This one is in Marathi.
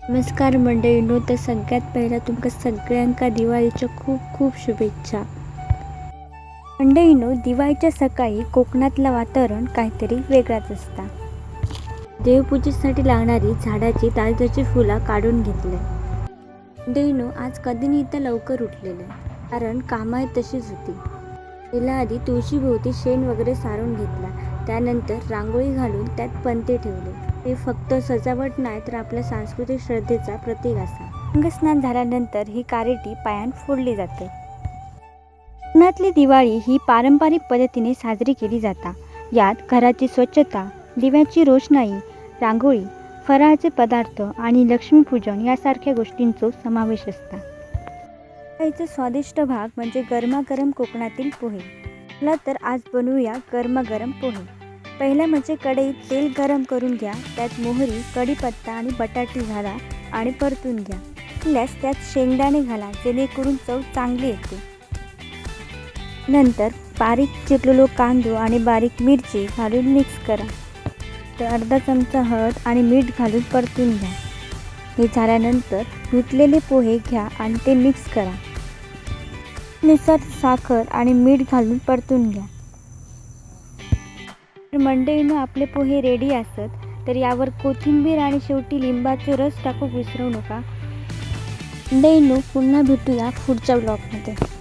नमस्कार मंडळींनो, तर सगळ्यात पहिला तुमका सगळ्यांका दिवाळीच्या खूप खूप शुभेच्छा. मंडळींनो, दिवाळीच्या सकाळी कोकणातलं वातावरण काहीतरी वेगळाच असता. देवपूजेसाठी लागणारी झाडाची ताजी फुलं काढून घेतले. मंडळींनो, आज कधी इथं लवकर उठलेले कारण कामाही तशीच होती. पहिला आधी तुळशीभोवती शेण वगैरे सारून घेतला. त्यानंतर रांगोळी घालून त्यात पणते ठेवले. हे फक्त सजावट नाही तर आपल्या सांस्कृतिक श्रद्धेचा प्रतीक असा. अंगस्नान झाल्यानंतर ही कारेटी पायान फोडली जाते. कोकणातली दिवाळी ही पारंपरिक पद्धतीने साजरी केली जाता. यात घराची स्वच्छता, दिव्याची रोषणाई, रांगोळी, फराळाचे पदार्थ आणि लक्ष्मीपूजन यासारख्या गोष्टींचा समावेश असता. दिवाळीचा स्वादिष्ट भाग म्हणजे गरमागरम कोकणातील पोहे. चला तर आज बनवूया गरमागरम पोहे. पहिला म्हणजे कढईत तेल गरम करून घ्या. त्यात मोहरी, कढीपत्ता आणि बटाटे घाला आणि परतून घ्या. त्यात शेंगदाणे घाला जेणेकरून चव चांगली येते. नंतर बारीक चिरलेलो कांदा आणि बारीक मिरची घालून मिक्स करा. तर अर्धा चमचा हळद आणि मीठ घालून परतून घ्या. हे झाल्यानंतर धुतलेले पोहे घ्या आणि ते मिक्स करा. नुसार साखर आणि मीठ घालून परतून घ्या. तर मंडळींनो, आपले पोहे रेडी असत. तर यावर कोथिंबीर आणि शेवटी लिंबाचे रस टाकून विसरू नका. मंडळींनो, पुन्हा भेटूया पुढच्या ब्लॉगमध्ये.